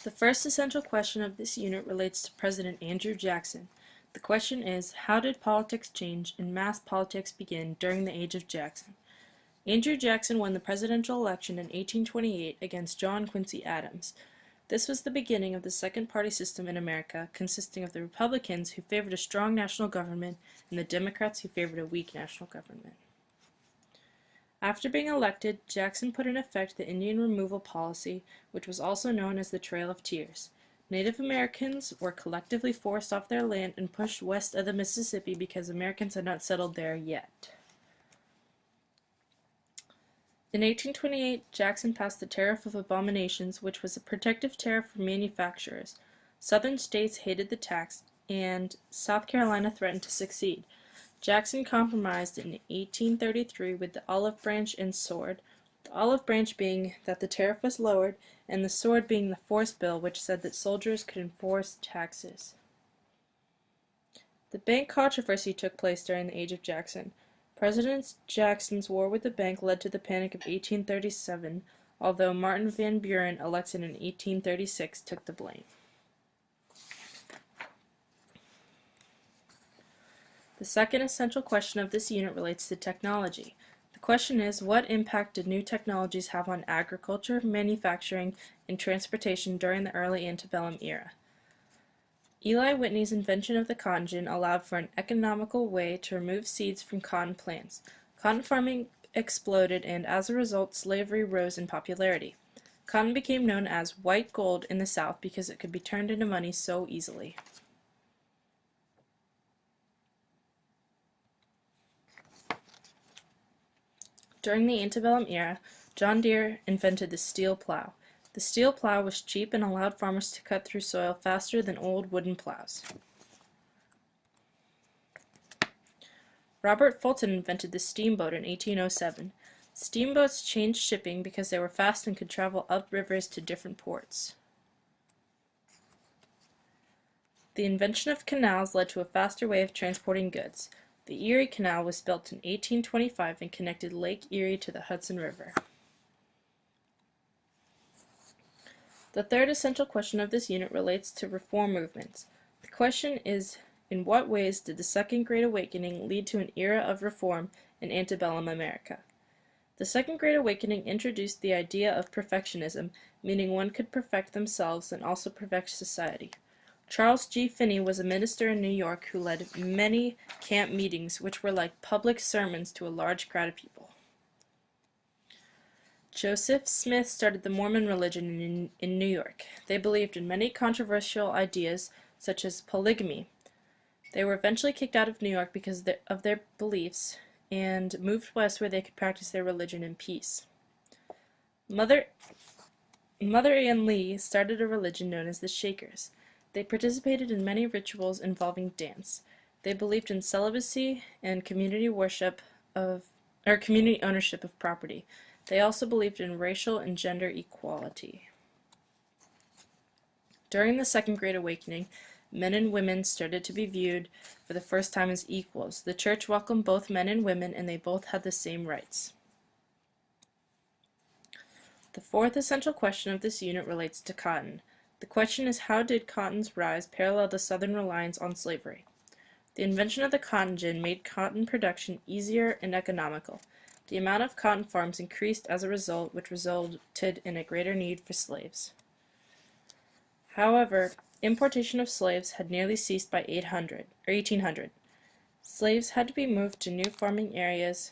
The first essential question of this unit relates to President Andrew Jackson. The question is, how did politics change and mass politics begin during the age of Jackson? Andrew Jackson won the presidential election in 1828 against John Quincy Adams. This was the beginning of the second-party system in America, consisting of the Republicans who favored a strong national government and the Democrats who favored a weak national government. After being elected, Jackson put in effect the Indian removal policy, which was also known as the Trail of Tears. Native Americans were collectively forced off their land and pushed west of the Mississippi because Americans had not settled there yet. In 1828, Jackson passed the Tariff of Abominations, which was a protective tariff for manufacturers. Southern states hated the tax, and South Carolina threatened to secede. Jackson compromised in 1833 with the olive branch and sword, the olive branch being that the tariff was lowered, and the sword being the force bill, which said that soldiers could enforce taxes. The bank controversy took place during the age of Jackson. President Jackson's war with the bank led to the Panic of 1837, although Martin Van Buren, elected in 1836, took the blame. The second essential question of this unit relates to technology. The question is, what impact did new technologies have on agriculture, manufacturing, and transportation during the early antebellum era? Eli Whitney's invention of the cotton gin allowed for an economical way to remove seeds from cotton plants. Cotton farming exploded, and as a result, slavery rose in popularity. Cotton became known as white gold in the South because it could be turned into money so easily. During the antebellum era, John Deere invented the steel plow. The steel plow was cheap and allowed farmers to cut through soil faster than old wooden plows. Robert Fulton invented the steamboat in 1807. Steamboats changed shipping because they were fast and could travel up rivers to different ports. The invention of canals led to a faster way of transporting goods. The Erie Canal was built in 1825 and connected Lake Erie to the Hudson River. The third essential question of this unit relates to reform movements. The question is, in what ways did the Second Great Awakening lead to an era of reform in antebellum America? The Second Great Awakening introduced the idea of perfectionism, meaning one could perfect themselves and also perfect society. Charles G. Finney was a minister in New York who led many camp meetings, which were like public sermons to a large crowd of people. Joseph Smith started the Mormon religion in New York. They believed in many controversial ideas, such as polygamy. They were eventually kicked out of New York because of their beliefs, and moved west where they could practice their religion in peace. Mother Ann Lee started a religion known as the Shakers. They participated in many rituals involving dance. They believed in celibacy and community ownership of property. They also believed in racial and gender equality. During the Second Great Awakening, men and women started to be viewed for the first time as equals. The church welcomed both men and women, and they both had the same rights. The fourth essential question of this unit relates to cotton. The question is, how did cotton's rise parallel the Southern reliance on slavery? The invention of the cotton gin made cotton production easier and economical. The amount of cotton farms increased as a result, which resulted in a greater need for slaves. However, importation of slaves had nearly ceased by 1800. Slaves had to be moved to new farming areas,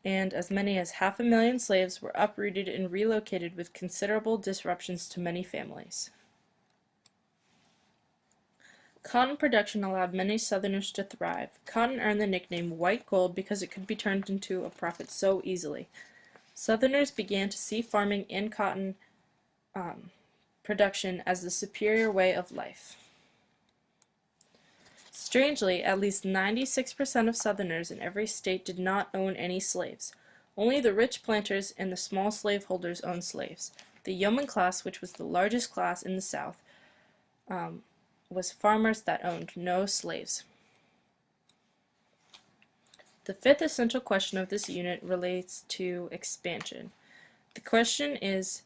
and as many as 500,000 slaves were uprooted and relocated with considerable disruptions to many families. Cotton production allowed many Southerners to thrive. Cotton earned the nickname white gold because it could be turned into a profit so easily. Southerners began to see farming and cotton production as the superior way of life. Strangely, at least 96% of Southerners in every state did not own any slaves. Only the rich planters and the small slaveholders owned slaves. The yeoman class, which was the largest class in the South, was farmers that owned no slaves. The fifth essential question of this unit relates to expansion. The question is,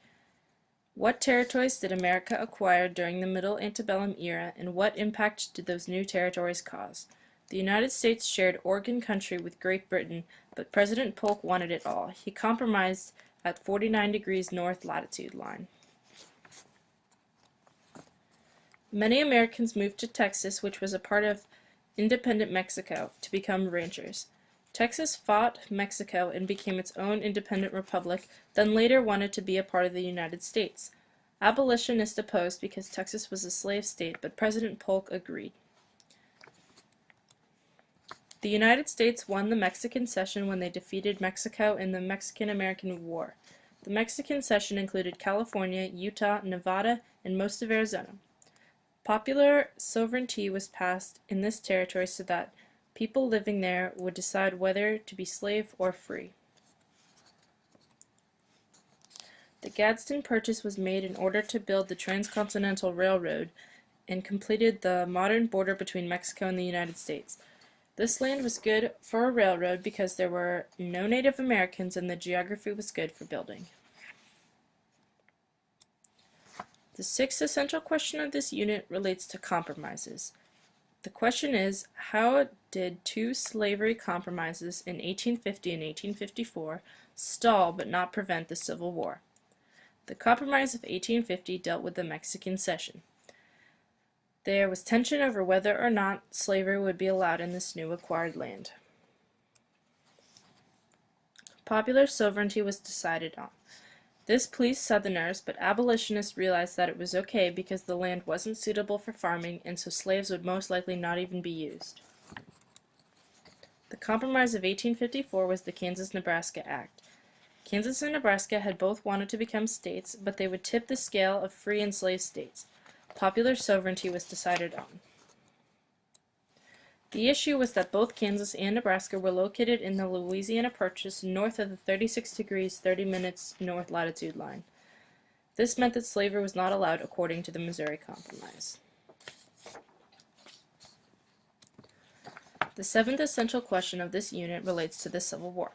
What territories did America acquire during the Middle Antebellum era, and what impact did those new territories cause? The United States shared Oregon Country with Great Britain, but President Polk wanted it all. He compromised at 49 degrees north latitude line. Many Americans moved to Texas, which was a part of independent Mexico, to become ranchers. Texas fought Mexico and became its own independent republic, then later wanted to be a part of the United States. Abolitionists opposed because Texas was a slave state, but President Polk agreed. The United States won the Mexican Cession when they defeated Mexico in the Mexican-American War. The Mexican Cession included California, Utah, Nevada, and most of Arizona. Popular sovereignty was passed in this territory so that people living there would decide whether to be slave or free. The Gadsden Purchase was made in order to build the Transcontinental Railroad and completed the modern border between Mexico and the United States. This land was good for a railroad because there were no Native Americans and the geography was good for building. The sixth essential question of this unit relates to compromises. The question is, how did two slavery compromises in 1850 and 1854 stall but not prevent the Civil War? The Compromise of 1850 dealt with the Mexican Cession. There was tension over whether or not slavery would be allowed in this new acquired land. Popular sovereignty was decided on. This pleased Southerners, but abolitionists realized that it was okay because the land wasn't suitable for farming, and so slaves would most likely not even be used. The Compromise of 1854 was the Kansas-Nebraska Act. Kansas and Nebraska had both wanted to become states, but they would tip the scale of free and slave states. Popular sovereignty was decided on. The issue was that both Kansas and Nebraska were located in the Louisiana Purchase north of the 36 degrees 30 minutes north latitude line. This meant that slavery was not allowed according to the Missouri Compromise. The seventh essential question of this unit relates to the Civil War.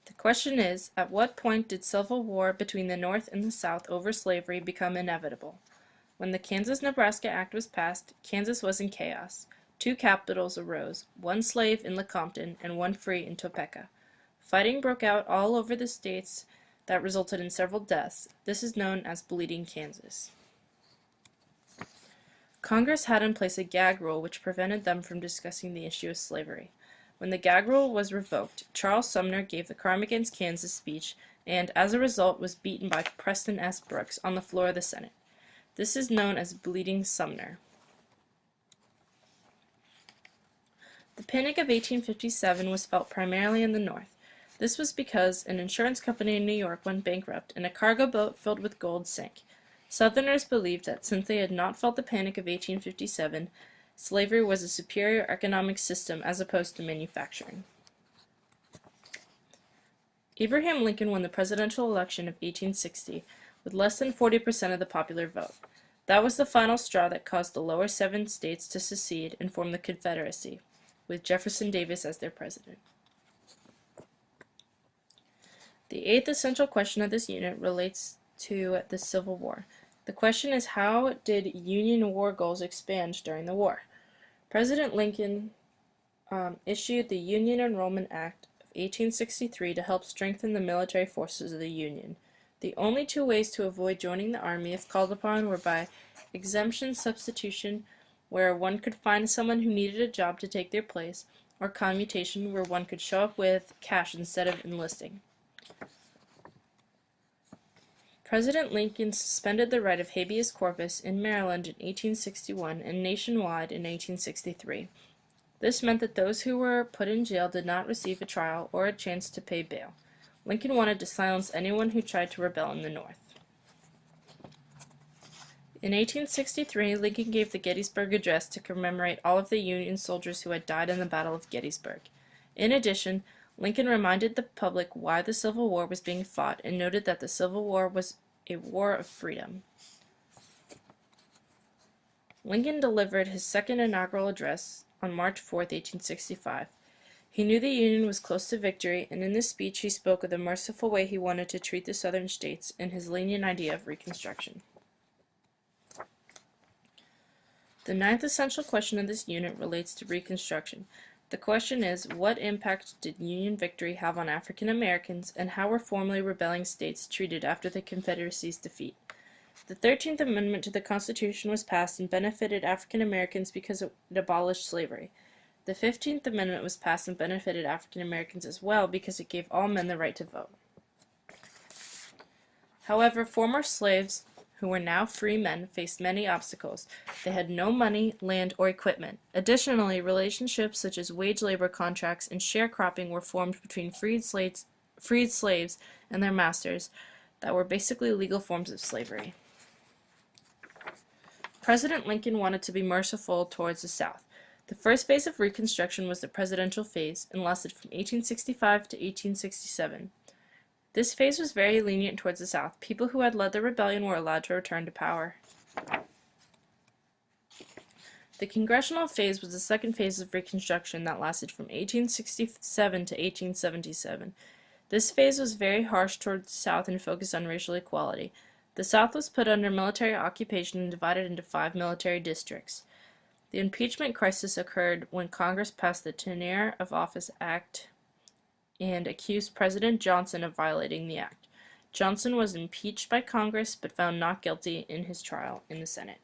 The question is, at what point did civil war between the North and the South over slavery become inevitable? When the Kansas-Nebraska Act was passed, Kansas was in chaos. Two capitals arose, one slave in Lecompton and one free in Topeka. Fighting broke out all over the states that resulted in several deaths. This is known as Bleeding Kansas. Congress had in place a gag rule which prevented them from discussing the issue of slavery. When the gag rule was revoked, Charles Sumner gave the Crime Against Kansas speech and, as a result, was beaten by Preston S. Brooks on the floor of the Senate. This is known as Bleeding Sumner. The Panic of 1857 was felt primarily in the North. This was because an insurance company in New York went bankrupt and a cargo boat filled with gold sank. Southerners believed that since they had not felt the Panic of 1857, slavery was a superior economic system as opposed to manufacturing. Abraham Lincoln won the presidential election of 1860 with less than 40% of the popular vote. That was the final straw that caused the lower 7 states to secede and form the Confederacy, with Jefferson Davis as their president. The eighth essential question of this unit relates to the Civil War. The question is, how did Union war goals expand during the war? President Lincoln issued the Union Enrollment Act of 1863 to help strengthen the military forces of the Union. The only two ways to avoid joining the Army if called upon were by exemption substitution, where one could find someone who needed a job to take their place, or commutation, where one could show up with cash instead of enlisting. President Lincoln suspended the right of habeas corpus in Maryland in 1861 and nationwide in 1863. This meant that those who were put in jail did not receive a trial or a chance to pay bail. Lincoln wanted to silence anyone who tried to rebel in the North. In 1863, Lincoln gave the Gettysburg Address to commemorate all of the Union soldiers who had died in the Battle of Gettysburg. In addition, Lincoln reminded the public why the Civil War was being fought and noted that the Civil War was a war of freedom. Lincoln delivered his second inaugural address on March 4, 1865. He knew the Union was close to victory, and in this speech he spoke of the merciful way he wanted to treat the Southern states and his lenient idea of Reconstruction. The ninth essential question of this unit relates to Reconstruction. The question is, what impact did Union victory have on African Americans, and how were formerly rebelling states treated after the Confederacy's defeat? The 13th Amendment to the Constitution was passed and benefited African Americans because it abolished slavery. The 15th Amendment was passed and benefited African Americans as well because it gave all men the right to vote. However, former slaves who were now free men faced many obstacles. They had no money, land, or equipment. Additionally, relationships such as wage labor contracts and sharecropping were formed between freed slaves and their masters that were basically legal forms of slavery. President Lincoln wanted to be merciful towards the South. The first phase of Reconstruction was the presidential phase and lasted from 1865 to 1867. This phase was very lenient towards the South. People who had led the rebellion were allowed to return to power. The congressional phase was the second phase of Reconstruction that lasted from 1867 to 1877. This phase was very harsh towards the South and focused on racial equality. The South was put under military occupation and divided into 5 military districts. The impeachment crisis occurred when Congress passed the Tenure of Office Act and accused President Johnson of violating the act. Johnson was impeached by Congress but found not guilty in his trial in the Senate.